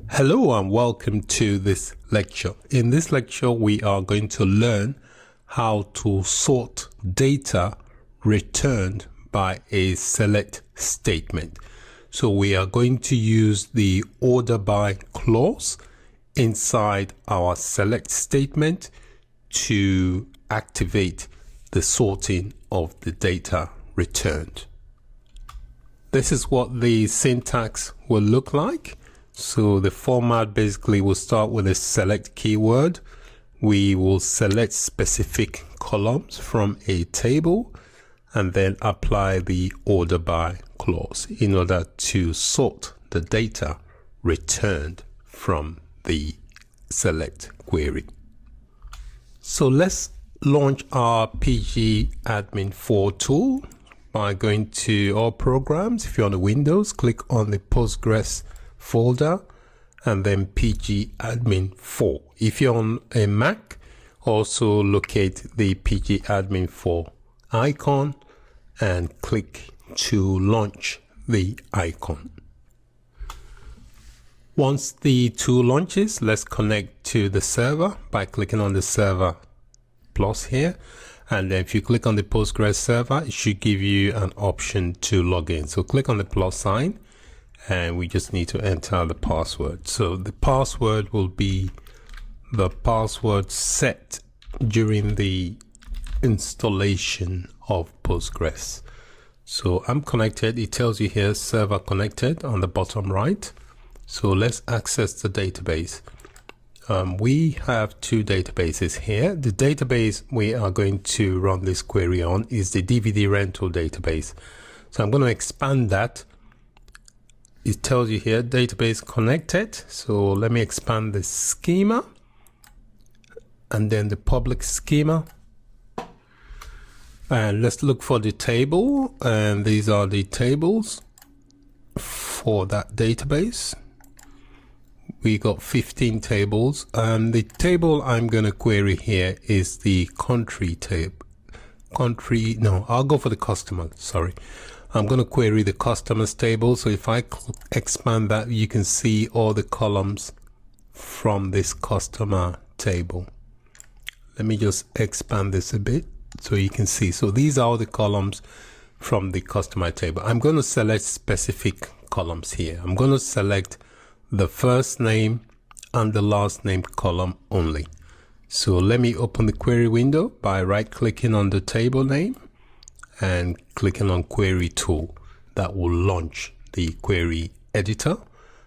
Hello and welcome to this lecture. In this lecture, we are going to learn how to sort data returned by a select statement. So we are going to use the order by clause inside our select statement to activate the sorting of the data returned. This is what the syntax will look like. So the format basically will start with a select keyword. We will select specific columns from a table and then apply the order by clause in order to sort the data returned from the select query. So let's launch our pgAdmin 4 tool by going to all programs. If you're on the Windows, click on the Postgres folder and then pgAdmin 4. If you're on a Mac, also locate the pgAdmin 4 icon and click to launch the icon. Once the tool launches, let's connect to the server by clicking on the server plus here, and then if you click on the Postgres server, it should give you an option to log in. So click on the plus sign and we just need to enter the password. So the password will be the password set during the installation of Postgres. So I'm connected. It tells you here server connected on the bottom right. So let's access the database. We have two databases here. The database we are going to run this query on is the DVD rental database. So I'm going to expand that. It tells you here database connected. So let me expand the schema and then the public schema. And let's look for the table. And these are the tables for that database. We got 15 tables. And the table I'm going to query here is the country table. I'll go for the customer. Sorry. I'm going to query the customers table. So if I expand that, you can see all the columns from this customer table. Let me just expand this a bit so you can see. So these are all the columns from the customer table. I'm going to select specific columns here. I'm going to select the first name and the last name column only. So let me open the query window by right clicking on the table name and clicking on query tool. That will launch the query editor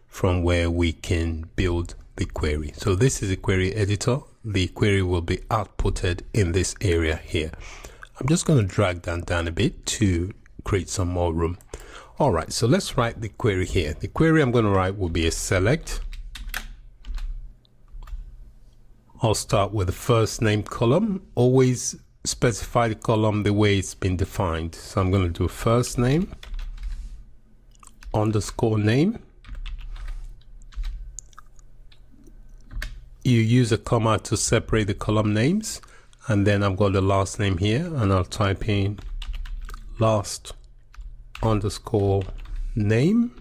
from where we can build the query. So this is a query editor. The query will be outputted in this area here. I'm just going to drag that down a bit to create some more room. All right, so let's write the query here. The query I'm going to write will be a select. I'll start with the first name column. Always specify the column the way it's been defined. So I'm going to do first name underscore name. You use a comma to separate the column names, and then I've got the last name here, and I'll type in last underscore name,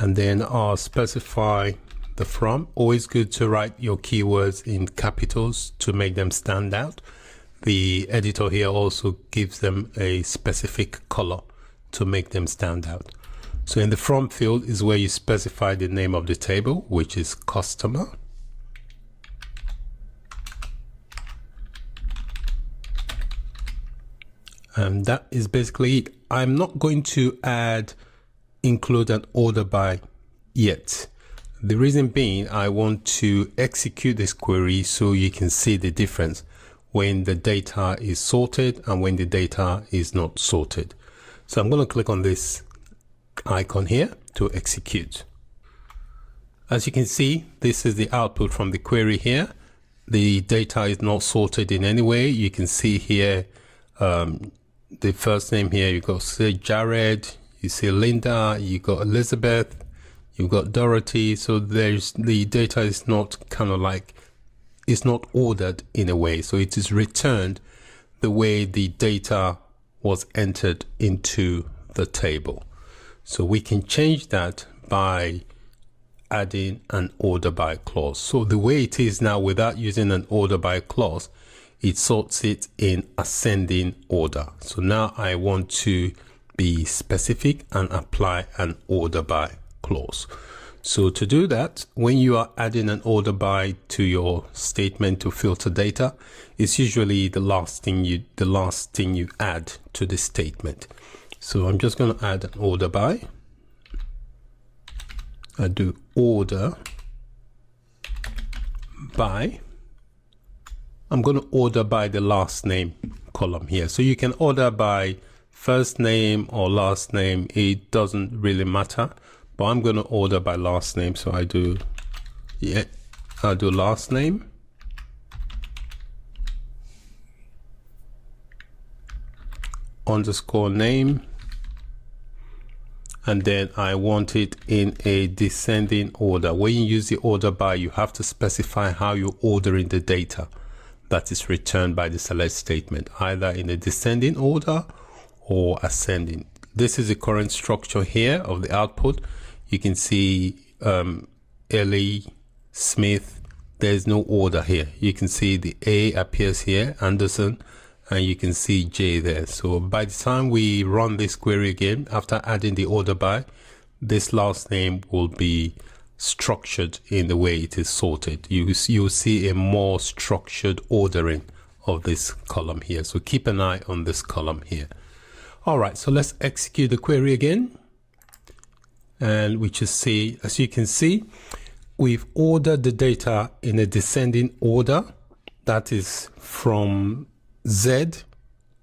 and then I'll specify the from. Always good to write your keywords in capitals to make them stand out. The editor here also gives them a specific color to make them stand out. So in the from field is where you specify the name of the table, which is customer. And that is basically it. I'm not going to include an order by yet. The reason being, I want to execute this query so you can see the difference when the data is sorted and when the data is not sorted. So I'm going to click on this icon here to execute. As you can see, this is the output from the query here. The data is not sorted in any way. You can see here the first name here. You got say Jared, you see Linda, you got Elizabeth, you've got Dorothy. So there's the data is not it's not ordered in a way. So it is returned the way the data was entered into the table. So we can change that by adding an order by clause. So the way it is now, without using an order by clause, it sorts it in ascending order. So now I want to be specific and apply an order by clause. So to do that, when you are adding an order by to your statement to filter data, it's usually the last thing you add to the statement. So I'm just going to add an order by. I do order by. I'm going to order by the last name column here. So you can order by first name or last name. It doesn't really matter. But I'm going to order by last name. So I do last name. Underscore name. And then I want it in a descending order. When you use the order by, you have to specify how you're ordering the data that is returned by the select statement, either in a descending order or ascending. This is the current structure here of the output. You can see Ellie, Smith, there's no order here. You can see the A appears here, Anderson, and you can see J there. So by the time we run this query again, after adding the order by, this last name will be structured in the way it is sorted. You'll see a more structured ordering of this column here. So keep an eye on this column here. All right, so let's execute the query again. And we just see, as you can see, we've ordered the data in a descending order. That is from Z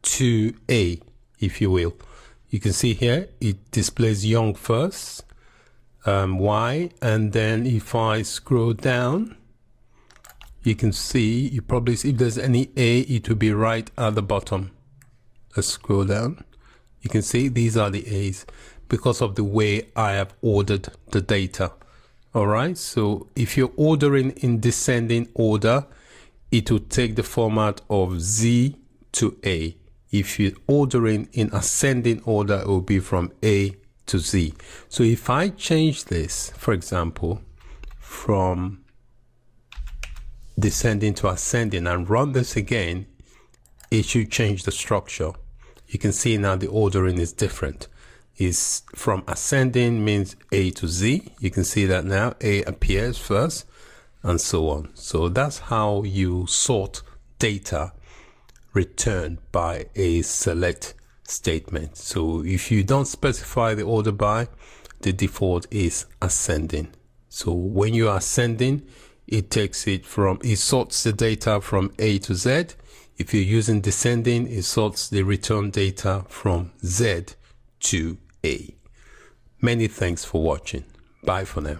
to A, if you will. You can see here, it displays young first, Y, and then if I scroll down, you can see, you probably see if there's any A, it will be right at the bottom. Let's scroll down. You can see these are the A's because of the way I have ordered the data. All right, so if you're ordering in descending order, it will take the format of Z to A. If you're ordering in ascending order, it will be from A to Z. So if I change this, for example, from descending to ascending and run this again, it should change the structure. You can see now the ordering is different. Is from ascending means A to Z. You can see that now A appears first and so on. So that's how you sort data returned by a select statement. So if you don't specify the order by, the default is ascending. So when you are ascending, it sorts the data from A to Z. If you're using descending, it sorts the return data from Z to A. Many thanks for watching. Bye for now.